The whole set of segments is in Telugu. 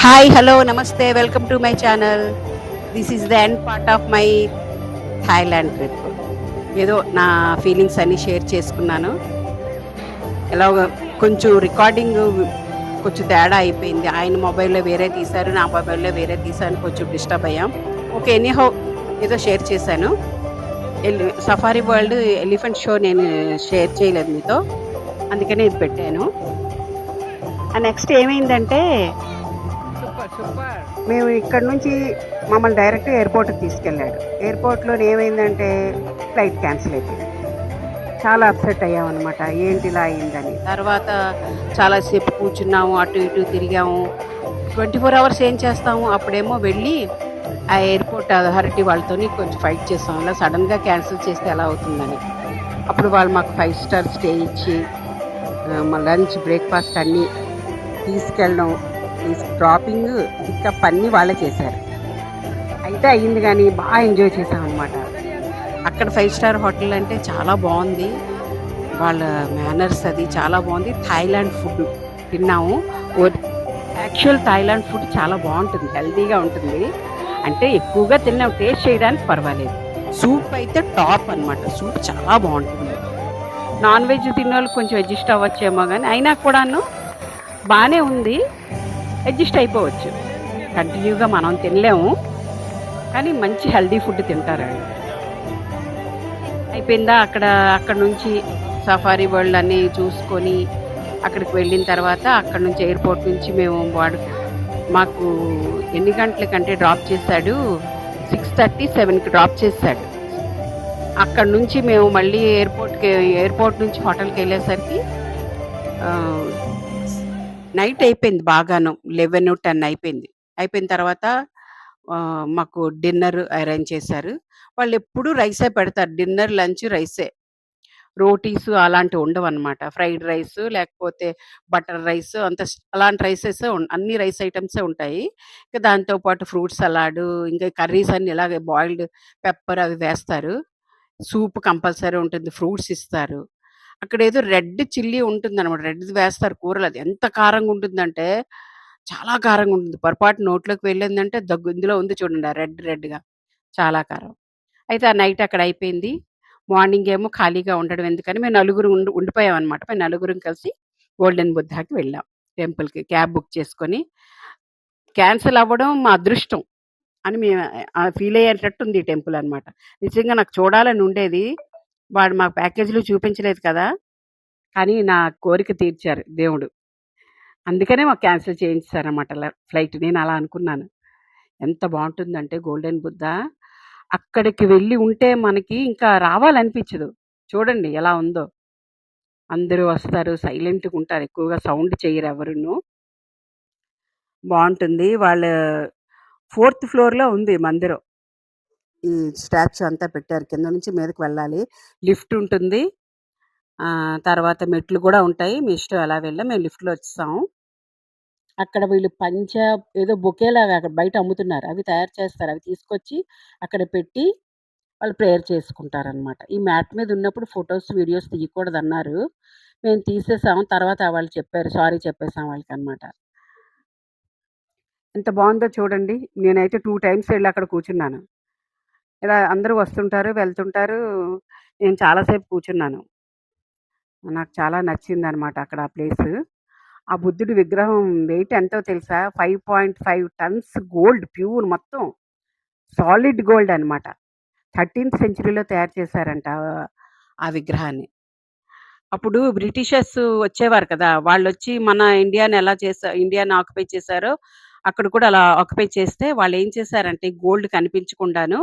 హాయ్, హలో, నమస్తే. Welcome to my channel. This is the end part of my Thailand trip. ఏదో నా ఫీలింగ్స్ అన్నీ షేర్ చేసుకున్నాను. ఎలాగో కొంచెం రికార్డింగ్ కొంచెం తేడా అయిపోయింది. ఆయన మొబైల్‌లో వేరే తీశారు. నా మొబైల్‌లో వేరే తీశాను. కొంచెం డిస్టర్బ్ అయ్యాం. ఓకే. ఎనీహౌ ఏదో షేర్ చేశాను. సఫారీ వరల్డ్ ఎలిఫెంట్ షో నేను షేర్ చేయలేదు మీతో. అందుకనే ఇది పెట్టాను. నెక్స్ట్ ఏమైందంటే సూపర్. సూపర్. మేము ఇక్కడి నుంచి మమ్మల్ని డైరెక్ట్ ఎయిర్‌పోర్ట్‌కి తీసుకెళ్ళాడు. ఎయిర్‌పోర్ట్‌లోని ఏమైందంటే ఫ్లైట్ క్యాన్సిల్ అయిపోయింది. చాలా అప్సెట్ అయ్యామనమాట. ఏంటి ఇలా అయిందని. తర్వాత చాలా సేపు కూర్చున్నాము. అటు ఇటు తిరిగాము. 24 అవర్స్ ఏం చేస్తాము? అప్పుడేమో వెళ్ళి ఆ ఎయిర్‌పోర్ట్ అథారిటీ వాళ్ళతోని కొంచెం ఫైట్ చేసాం. ఇలా సడెన్‌గా క్యాన్సిల్ చేస్తే ఎలా అవుతుందని. అప్పుడు వాళ్ళు మాకు 5 స్టార్ స్టే ఇచ్చి మా లంచ్, బ్రేక్‌ఫాస్ట్ అన్నీ తీసుకెళ్ళడం, డ్రాపింగ్, పికప్ అన్నీ వాళ్ళే చేశారు. అయితే అయ్యింది గానీ బా ఎంజాయ్ చేశామనమాట. అక్కడ 5 స్టార్ హోటల్ అంటే చాలా బావుంది. వాళ్ళ మేనర్స్ అది చాలా బావుంది. థాయిలాండ్ ఫుడ్ తిన్నాము. ఒర్ యాక్చువల్ థాయిలాండ్ ఫుడ్ చాలా బావుంటుంది. హెల్తీగా ఉంటుంది. అంటే ఎక్కువగా తిన్నాం. టేస్ట్ చేయడానికి పర్వాలేదు. సూప్ అయితే టాప్ అనమాట. సూప్ చాలా బావుంటుంది. నాన్ వెజ్ తిన్నోళ్ళు కొంచెం అడ్జస్ట్ అవ్వచ్చేమో గానీ, అయినా కూడాను బానే ఉంది. అడ్జస్ట్ అయిపోవచ్చు. కంటిన్యూగా మనం తినలేము. కానీ మంచి హెల్తీ ఫుడ్ తింటారాళ్ళు. అయిపోయిందా అక్కడి నుంచి సఫారీ వరల్డ్ అన్నీ చూసుకొని, అక్కడికి వెళ్ళిన తర్వాత అక్కడి నుంచి ఎయిర్‌పోర్ట్ నుంచి మాకు ఎన్ని గంటలకంటే డ్రాప్ చేశాడు. 6:30, 7కి డ్రాప్ చేసాడు. అక్కడి నుంచి మేము మళ్ళీ ఎయిర్‌పోర్ట్ నుంచి హోటల్‌కెళ్ళేసరికి ఆహ్, నైట్ అయిపోయింది బాగాను. 11, 10 అయిపోయింది. అయిపోయిన తర్వాత మాకు డిన్నర్ అరేంజ్ చేశారు. వాళ్ళెప్పుడూ రైసే పెడతారు. డిన్నర్, లంచ్ రైసే. రోటీసు అలాంటివి ఉండవనమాట. ఫ్రైడ్ రైసు లేకపోతే బటర్ రైసు అలాంటి రైసెసే అన్ని రైస్ ఐటెమ్సే ఉంటాయి. ఇక దాంతో పాటు ఫ్రూట్ సలాడు, ఇంకా కర్రీస్ అన్నీ ఇలాగే బాయిల్డ్ పెప్పర్ అవి వేస్తారు. సూప్ కంపల్సరీ ఉంటుంది. ఫ్రూట్స్ ఇస్తారు. అక్కడేదో రెడ్ చిల్లీ ఉంటుందనమాట. రెడ్‌ది వేస్తారు కూరలు. అది ఎంత కారంగా ఉంటుందంటే, చాలా కారంగా ఉంటుంది. పొరపాటు నోట్లోకి వెళ్ళిందంటే దగ్గు. ఇందులో ఉంది చూడండి ఆ రెడ్‌గా చాలా కారం. అయితే ఆ నైట్ అక్కడ అయిపోయింది. మార్నింగ్ ఏమో ఖాళీగా ఉండడం ఎందుకని మేము నలుగురు ఉండిపోయామనమాట. మేము నలుగురం కలిసి గోల్డెన్ బుద్ధాకి వెళ్ళాం. టెంపుల్‌కి క్యాబ్ బుక్ చేసుకొని. క్యాన్సిల్ అవ్వడం మా అదృష్టం అని మేము ఫీల్ అయ్యేటట్టుంది ఈ టెంపుల్ అనమాట. నిజంగా నాకు చూడాలని ఉండేది. వాడు మాకు ప్యాకేజ్‌లో చూపించలేదు కదా! కానీ నా కోరిక తీర్చారు దేవుడు. అందుకనే మాకు క్యాన్సిల్ చేయించేసారనమాట ఫ్లైట్. నేను అలా అనుకున్నాను. ఎంత బావుంటుందంటే గోల్డెన్ బుద్ధ. అక్కడికి వెళ్ళి ఉంటే మనకి ఇంకా రావాలనిపించదు. చూడండి ఎలా ఉందో. అందరూ వస్తారు. సైలెంట్‌గుంటారు. ఎక్కువగా సౌండ్ చెయ్యరెవరును. బావుంటుంది. ఫోర్త్ ఫ్లోర్‌లో ఉంది మందిరం. ఈ స్టాచ్యూ అంతా పెట్టారు. కింద నుంచి మీదకి వెళ్ళాలి. లిఫ్ట్ ఉంటుంది. తర్వాత మెట్లు గూడా ఉంటాయి. మీ ఇష్టం ఎలా వెళ్ళినా మేము లిఫ్ట్‌లో వచ్చేసాం. అక్కడ వీళ్ళు ఏదో బొకేలాగా అక్కడ బయట అమ్ముతున్నారు. అవి తయారు చేస్తారు. అవి తీసుకొచ్చి అక్కడ పెట్టి వాళ్ళు ప్రేయర్ చేసుకుంటారనమాట. ఈ మ్యాట్ మీద ఉన్నప్పుడు ఫోటోస్, వీడియోస్ తీయకూడదన్నారు. మేము తీసేసాం. తర్వాత వాళ్ళు చెప్పారు. సారీ చెప్పేసాం వాళ్ళకనమాట. ఎంత బావుందో చూడండి. నేనైతే 2 టైమ్స్ ఎళ్లి అక్కడ కూర్చున్నాను. ఇలా అందరూ వస్తుంటారు, వెళ్తుంటారు. నేను చాలా సేపు కూర్చున్నాను. నాకు చాలా నచ్చిందనమాట అక్కడ ఆ ప్లేసు. ఆ బుద్ధుడి విగ్రహం వెయిట్ ఎంతో తెలుసా? 5.5 టన్స్ గోల్డ్ ప్యూర్ మొత్తం. సాలిడ్ గోల్డ్ అనమాట. 13థ్ సెంచరీలో తయారు చేశారంట ఆ విగ్రహాన్ని. అప్పుడు బ్రిటిషర్స్ వచ్చేవారు కదా! వాళ్ళొచ్చి మన ఇండియాని ఆక్యుపై చేశారో, అక్కడ కూడా అలా ఆక్యుపై చేస్తే వాళ్ళేం చేశారంటే గోల్డ్ కనిపించకుండాను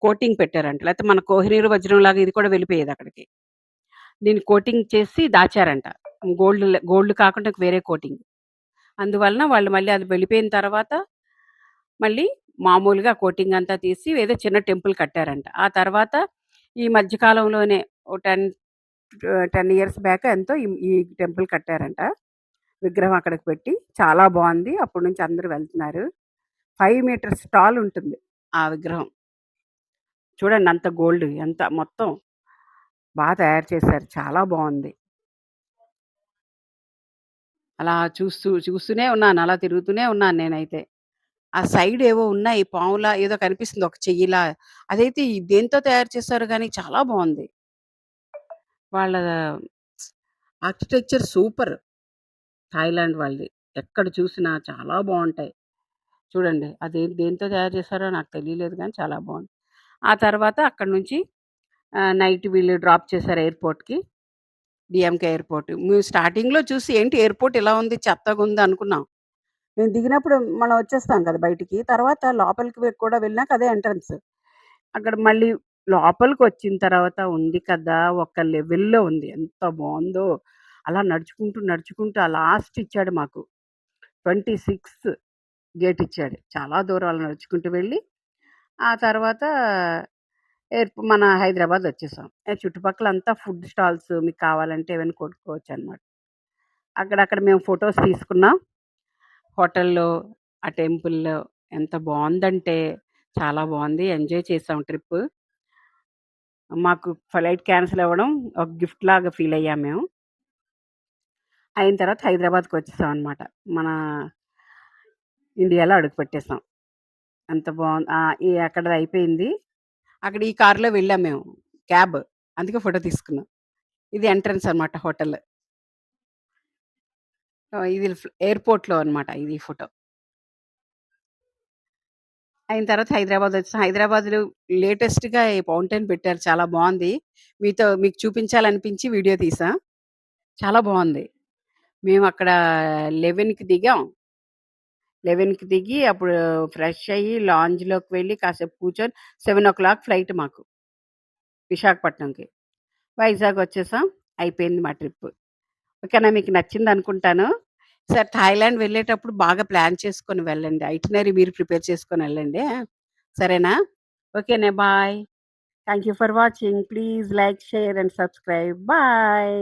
కోటింగ్ పెట్టారంట. లేతే మన కోహినూర్ వజ్రంలాగా ఇది కూడా వెళ్ళిపోయేదక్కడికి. దీన్ని కోటింగ్ చేసి దాచారంట. గోల్డ్ కాకుండా వేరే కోటింగ్. అందువలన వాళ్ళు మళ్ళీ అది వెళ్ళిపోయిన తర్వాత మళ్ళీ మామూలుగా కోటింగ్ అంతా తీసి ఏదో చిన్న టెంపుల్ కట్టారంట. ఆ తర్వాత ఈ మధ్య కాలంలోనే ఓ 10 ఇయర్స్ బ్యాక్ ఎంతో ఈ టెంపుల్ కట్టారంట. విగ్రహం అక్కడికి పెట్టి చాలా బావుంది. అప్పటి నుంచి అందరూ వెళ్తున్నారు. 5 మీటర్స్ టాల్ ఉంటుంది ఆ విగ్రహం. చూడండి అంత గోల్డ్ ఎంత మొత్తం తయారు చేశారు. చాలా బావుంది. అలా చూస్తూనే ఉన్నాను. అలా తిరుగుతూనే ఉన్నాను నేనైతే. ఆ సైడ్ ఏవో ఉన్నాయి పాములా ఏదో కనిపిస్తుంది ఒక చెయ్యిలా. అదైతే దేనితో తయారు చేశారో గానీ చాలా బావుంది. వాళ్ళ ఆర్కిటెక్చర్ సూపర్. థాయిలాండ్ వాళ్ళది. ఎక్కడ చూసినా చాలా బావుంటాయి. చూడండి. అది దేనితో తయారు చేశారో నాకు తెలియలేదు గానీ చాలా బావుంది. ఆ తర్వాత అక్కడి నుంచి నైట్ వీళ్ళు డ్రాప్ చేశారు ఎయిర్‌పోర్ట్‌కి. DMK airport. మేము స్టార్టింగ్‌లో చూసి ఏంటి ఎయిర్‌పోర్ట్ ఇలా ఉంది చెత్తగుంది అనుకున్నాం. మేము దిగినప్పుడు మనం వచ్చేస్తాం కదా బయటికి. తర్వాత లోపలికి కూడా వెళ్ళినాక అదే ఎంట్రన్స్. అక్కడ మళ్ళీ లోపలికొచ్చిన తర్వాత ఉంది కదా! ఒక లెవెల్‌లో ఉంది. ఎంత బావుందో! అలా నడుచుకుంటూ ఆ లాస్ట్ ఇచ్చాడు మాకు. 26 గేట్ ఇచ్చాడు. చాలా దూరం అలా నడుచుకుంటూ వెళ్ళి, ఆ తర్వాత మన హైదరాబాద్ వచ్చేసాం. చుట్టుపక్కలంతా ఫుడ్ స్టాల్స్ మీకు కావాలంటే ఏమైనా కొనుక్కోవచ్చనమాట. అక్కడక్కడ మేము ఫోటోస్ తీసుకున్నాం. హోటల్‌లో, ఆ టెంపుల్‌లో ఎంత బావుందంటే చాలా బావుంది. ఎంజాయ్ చేసాం ట్రిప్పు. మాకు ఫ్లైట్ క్యాన్సిల్ అవ్వడం ఒక గిఫ్ట్‌లాగా ఫీల్ అయ్యాం మేము. అయిన తర్వాత హైదరాబాద్‌కొచ్చేసాం అనమాట. మన ఇండియాలో అడుగుపెట్టేసాం. అంత అక్కడది అయిపోయింది. అక్కడ ఈ కార్‌లో వెళ్ళాం మేము. క్యాబ్. అందుకే ఫోటో తీసుకున్నాం. ఇది ఎంట్రన్స్ అనమాట హోటల్. ఇది ఎయిర్‌పోర్ట్‌లో అనమాట ఇది ఫోటో. అయిన తర్వాత హైదరాబాద్ వచ్చేసాం. హైదరాబాద్‌లో లేటెస్ట్‌గా ఈ ఫౌంటైన్ పెట్టారు. చాలా బావుంది. మీకు చూపించాలనిపించి వీడియో తీసా. చాలా బావుంది. మేమక్కడ 11కి దిగాం. 11కి దిగి అప్పుడు ఫ్రెష్ అయ్యి లాంజ్‌లోకి వెళ్ళి కాసేపు కూర్చొని 7:00 ఫ్లైట్ మాకు విశాఖపట్నంకి. వైజాగ్ వచ్చేసాం. అయిపోయింది మా ట్రిప్. ఓకేనా? మీకు నచ్చిందనుకుంటాను. ఈసారి థాయిలాండ్ వెళ్ళేటప్పుడు బాగా ప్లాన్ చేసుకొని వెళ్ళండి. ఐటినరీ మీరు ప్రిపేర్ చేసుకొనెళ్ళండి. సరేనా? ఓకేనే. Bye. Thank you for watching. Please like, share and subscribe. Bye.